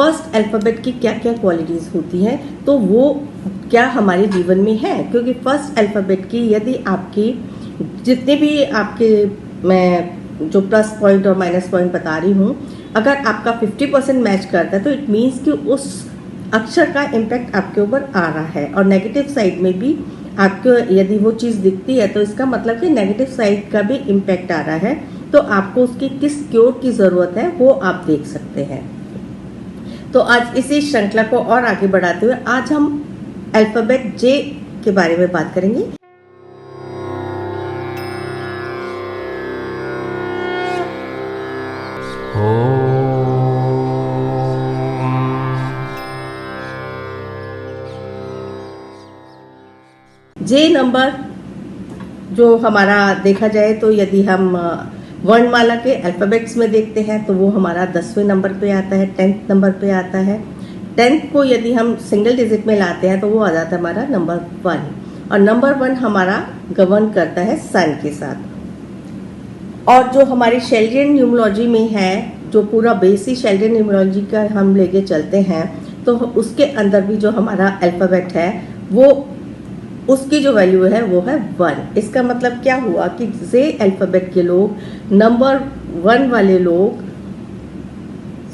First alphabet की क्या क्या क्वालिटीज़ होती हैं, तो वो क्या हमारे जीवन में है। क्योंकि फर्स्ट अल्फ़ाबेट की यदि आपकी जितने भी आपके मैं जो प्लस पॉइंट और माइनस पॉइंट बता रही हूँ, अगर आपका 50% मैच करता है तो इट मीन्स कि उस अक्षर का इम्पैक्ट आपके ऊपर आ रहा है। और नेगेटिव साइड में भी आपको यदि वो चीज़ दिखती है तो इसका मतलब कि नेगेटिव साइड का भी इम्पैक्ट आ रहा है, तो आपको उसकी किस क्योर की ज़रूरत है वो आप देख सकते हैं। तो आज इसी श्रृंखला को और आगे बढ़ाते हुए आज हम अल्फ़ाबेट जे के बारे में बात करेंगे। जे नंबर जो हमारा देखा जाए तो यदि हम वर्णमाला के अल्फ़ाबेट्स में देखते हैं तो वो हमारा 10वें नंबर पे आता है, 10th नंबर पे आता है। 10th को यदि हम सिंगल डिजिट में लाते हैं तो वो आ जाता है हमारा नंबर 1, और नंबर 1 हमारा गवर्न करता है सन के साथ। और जो हमारी शेल्डियन न्यूमरोलॉजी में है, जो पूरा बेसिक शेल्डियन न्यूमरोलॉजी का हम लेके चलते हैं, तो उसके अंदर भी जो हमारा अल्फ़ाबेट है वो उसकी जो वैल्यू है वो है 1। इसका मतलब क्या हुआ कि जे अल्फ़ाबेट के लोग, नंबर 1 वाले लोग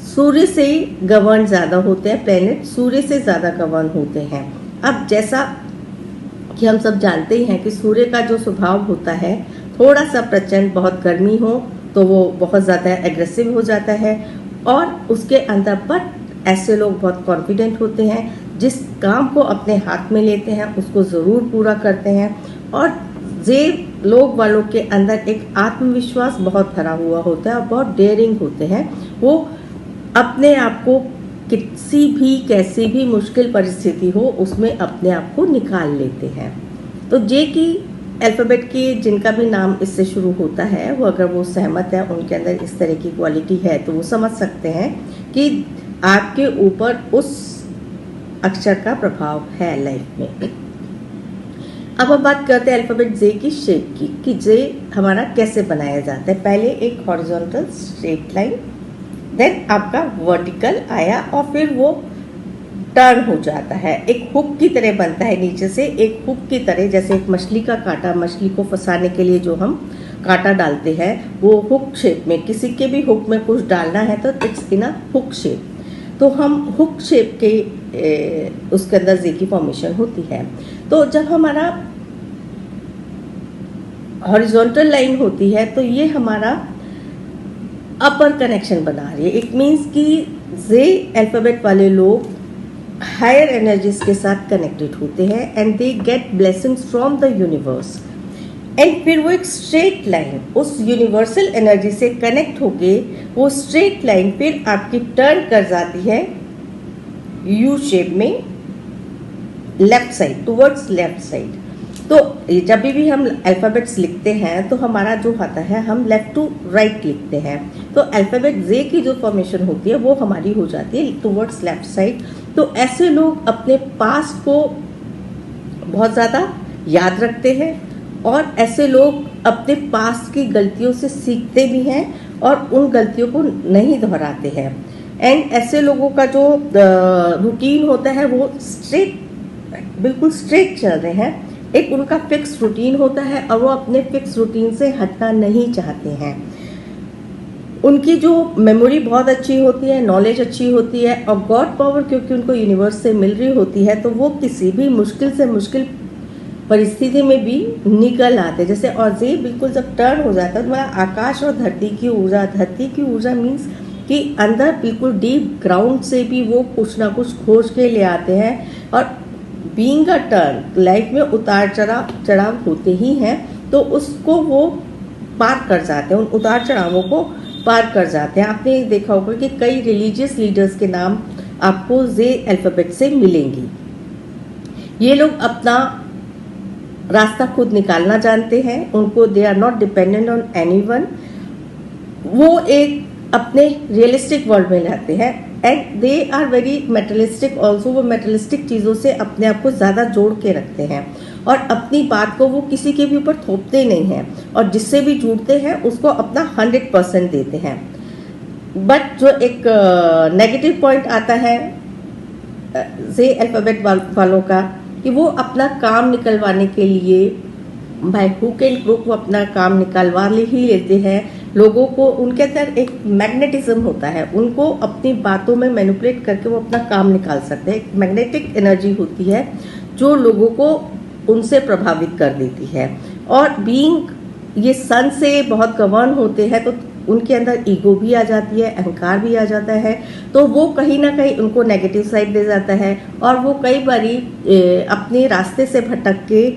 सूर्य से गवर्न ज़्यादा होते हैं, प्लेनेट सूर्य से ज़्यादा गवर्न होते हैं। अब जैसा कि हम सब जानते ही हैं कि सूर्य का जो स्वभाव होता है, थोड़ा सा प्रचंड, बहुत गर्मी हो तो वो बहुत ज़्यादा एग्रेसिव हो जाता है, और उसके अंदर पर ऐसे लोग बहुत कॉन्फिडेंट होते हैं, जिस काम को अपने हाथ में लेते हैं उसको ज़रूर पूरा करते हैं। और जे लोग वालों के अंदर एक आत्मविश्वास बहुत भरा हुआ होता है और बहुत डेयरिंग होते हैं। वो अपने आप को किसी भी कैसी भी मुश्किल परिस्थिति हो उसमें अपने आप को निकाल लेते हैं। तो जे की अल्फ़ाबेट की जिनका भी नाम इससे शुरू होता है, वो अगर वो सहमत है, उनके अंदर इस तरह की क्वालिटी है, तो वो समझ सकते हैं कि आपके ऊपर उस अक्षर का प्रभाव है लाइफ में। अब हम बात करते हैं अल्फ़ाबेट जे की शेप की, कि जे हमारा कैसे बनाया जाता है। पहले एक हॉरिजॉन्टल स्ट्रेट लाइन, देन आपका वर्टिकल आया, और फिर वो टर्न हो जाता है, एक हुक की तरह बनता है नीचे से, एक हुक की तरह, जैसे एक मछली का कांटा, मछली को फंसाने के लिए जो हम कांटा डालते हैं, वो हुक शेप में, किसी के भी हुक में कुछ डालना है तो it's in a hook shape. तो हम हुक शेप के उसके अंदर जे की फॉर्मेशन होती है। तो जब हमारा हॉरिजॉन्टल लाइन होती है तो ये हमारा अपर कनेक्शन बना रही है। इट मीन्स कि जे अल्फ़ाबेट वाले लोग हायर एनर्जीज के साथ कनेक्टेड होते हैं, and they get blessings from the universe. And फिर वो एक स्ट्रेट लाइन उस यूनिवर्सल एनर्जी से कनेक्ट होके वो स्ट्रेट लाइन फिर आपकी टर्न कर जाती है यू शेप में, left side, towards left side. तो जब भी हम अल्फ़ाबेट्स लिखते हैं तो हमारा जो आता है, हम लेफ्ट टू राइट लिखते हैं। तो अल्फ़ाबेट जे की जो फॉर्मेशन होती है वो हमारी हो जाती है टुवर्ड्स लेफ्ट साइड। तो ऐसे लोग अपने पास्ट को बहुत ज़्यादा याद रखते हैं, और ऐसे लोग अपने पास्ट की गलतियों से सीखते भी हैं और उन गलतियों को नहीं दोहराते हैं। एंड ऐसे लोगों का जो रूटीन होता है वो स्ट्रेट, बिल्कुल स्ट्रेट चल रहे हैं, एक उनका फिक्स रूटीन होता है और वो अपने फिक्स रूटीन से हटना नहीं चाहते हैं। उनकी जो मेमोरी बहुत अच्छी होती है, नॉलेज अच्छी होती है, और गॉड पावर क्योंकि उनको यूनिवर्स से मिल रही होती है, तो वो किसी भी मुश्किल से मुश्किल परिस्थिति में भी निकल आते। जैसे और जे बिल्कुल जब टर्न हो जाता है तो हमारा आकाश और धरती की ऊर्जा, धरती की ऊर्जा मीन्स कि अंदर बिल्कुल डीप ग्राउंड से भी वो कुछ ना कुछ खोज के ले आते हैं। और बीइंग अ टर्न, लाइफ में उतार चढ़ाव होते ही हैं, तो उसको वो पार कर जाते हैं, उन उतार चढ़ावों को पार कर जाते हैं। आपने देखा होगा कि कई रिलीजियस लीडर्स के नाम आपको जे अल्फ़ाबेट से मिलेंगी। ये लोग अपना रास्ता खुद निकालना जानते हैं, उनको they are not dependent on anyone. वो एक अपने रियलिस्टिक वर्ल्ड में रहते हैं, and they are very materialistic also. वो मेटलिस्टिक चीज़ों से अपने आप को ज़्यादा जोड़ के रखते हैं, और अपनी बात को वो किसी के भी ऊपर थोपते नहीं हैं, और जिससे भी जुड़ते हैं उसको अपना 100% देते हैं। बट जो एक नेगेटिव पॉइंट आता है जे अल्फाबेट वालों का, कि वो अपना काम निकलवाने के लिए बाय हुक एंड क्रुक वो अपना काम निकलवा ले ही लेते हैं। लोगों को, उनके अंदर एक मैग्नेटिज्म होता है, उनको अपनी बातों में मैनिपुलेट करके वो अपना काम निकाल सकते हैं। एक मैग्नेटिक एनर्जी होती है जो लोगों को उनसे प्रभावित कर देती है। और बीइंग ये सन से बहुत गवर्न होते हैं, तो उनके अंदर ईगो भी आ जाती है, अहंकार भी आ जाता है, तो वो कहीं ना कहीं उनको नेगेटिव साइड दे जाता है। और वो कई बारी अपने रास्ते से भटक के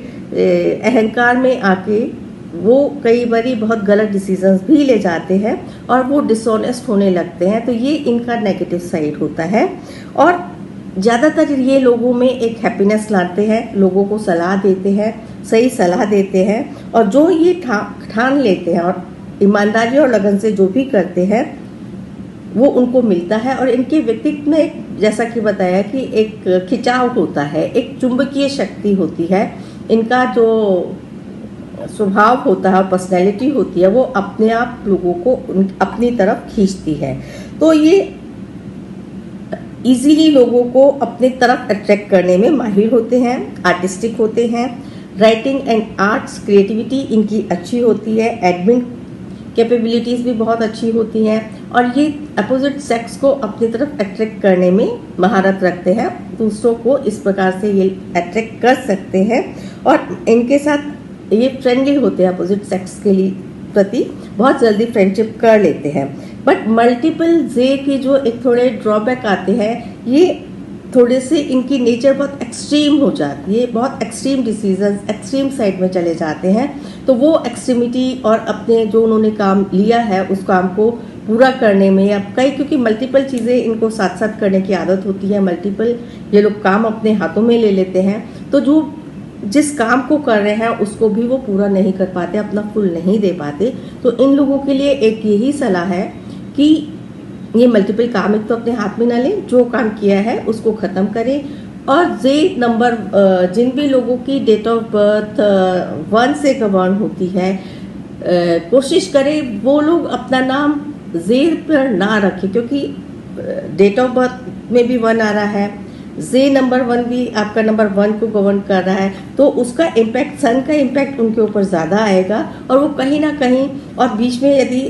अहंकार में आके वो कई बारी बहुत गलत डिसीजंस भी ले जाते हैं और वो डिसऑनेस्ट होने लगते हैं। तो ये इनका नेगेटिव साइड होता है। और ज़्यादातर ये लोगों में एक हैप्पीनेस लाते हैं, लोगों को सलाह देते हैं, सही सलाह देते हैं, और जो ये ठान लेते हैं और ईमानदारी और लगन से जो भी करते हैं वो उनको मिलता है। और इनके व्यक्तित्व में एक, जैसा कि बताया, कि एक खिंचाव होता है, एक चुंबकीय शक्ति होती है। इनका जो स्वभाव होता है, पर्सनैलिटी होती है, वो अपने आप लोगों को अपनी तरफ खींचती है। तो ये इजीली लोगों को अपनी तरफ अट्रैक्ट करने में माहिर होते हैं, आर्टिस्टिक होते हैं। राइटिंग एंड आर्ट्स, क्रिएटिविटी इनकी अच्छी होती है। एडमिन कैपेबिलिटीज़ भी बहुत अच्छी होती हैं। और ये अपोजिट सेक्स को अपनी तरफ अट्रैक्ट करने में महारत रखते हैं, दूसरों को इस प्रकार से ये अट्रैक्ट कर सकते हैं। और इनके साथ ये फ्रेंडली होते हैं, अपोजिट सेक्स के लिए प्रति बहुत जल्दी फ्रेंडशिप कर लेते हैं। बट मल्टीपल जे के जो एक थोड़े ड्रॉबैक आते हैं, ये थोड़े से इनकी नेचर बहुत एक्सट्रीम हो जाती है, बहुत एक्सट्रीम डिसीजंस, एक्सट्रीम साइड में चले जाते हैं। तो वो एक्सट्रीमिटी और अपने जो उन्होंने काम लिया है उस काम को पूरा करने में, अब कई, क्योंकि मल्टीपल चीज़ें इनको साथ साथ करने की आदत होती है, मल्टीपल ये लोग काम अपने हाथों में ले लेते हैं, तो जो जिस काम को कर रहे हैं उसको भी वो पूरा नहीं कर पाते, अपना फुल नहीं दे पाते। तो इन लोगों के लिए एक यही सलाह है कि ये मल्टीपल काम एक तो अपने हाथ में ना लें, जो काम किया है उसको ख़त्म करें। और जे नंबर, जिन भी लोगों की डेट ऑफ बर्थ 1 से गवर्न होती है, कोशिश करें वो लोग अपना नाम जेर पर ना रखें, क्योंकि डेट ऑफ बर्थ में भी 1 आ रहा है, जे नंबर 1 भी आपका नंबर 1 को गवर्न कर रहा है, तो उसका इम्पैक्ट, सन का इम्पैक्ट उनके ऊपर ज़्यादा आएगा। और वो कहीं ना कहीं, और बीच में यदि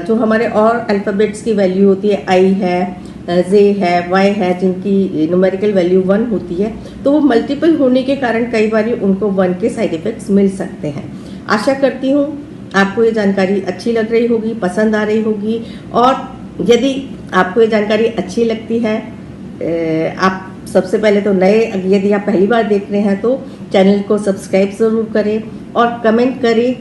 जो हमारे और अल्फ़ाबेट्स की वैल्यू होती है, आई है, जे है, वाई है, जिनकी न्यूमेरिकल वैल्यू 1 होती है, तो वो मल्टीपल होने के कारण कई बार उनको 1 के साइड इफ़ेक्ट्स मिल सकते हैं। आशा करती हूँ आपको ये जानकारी अच्छी लग रही होगी, पसंद आ रही होगी। और यदि आपको ये जानकारी अच्छी लगती है, आप सबसे पहले तो नए, यदि आप पहली बार देख रहे हैं तो चैनल को सब्सक्राइब ज़रूर करें और कमेंट करें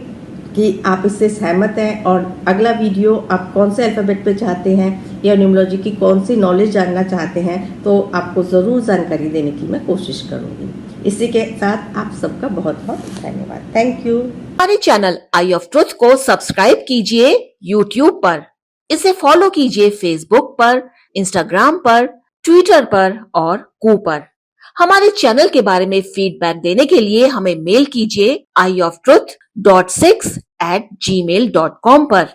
कि आप इससे सहमत हैं, और अगला वीडियो आप कौन से अल्फ़ाबेट पे चाहते हैं या न्यूमरोलॉजी की कौन सी नॉलेज जानना चाहते हैं, तो आपको ज़रूर जानकारी देने की मैं कोशिश करूँगी। इसी के साथ आप सबका बहुत बहुत धन्यवाद। Thank you. हमारे चैनल आई ऑफ ट्रुथ को सब्सक्राइब कीजिए YouTube पर, इसे फॉलो कीजिए Facebook पर, Instagram पर, ट्विटर पर और कू पर। हमारे चैनल के बारे में फीडबैक देने के लिए हमें मेल कीजिए ioftruth.6@gmail.com पर।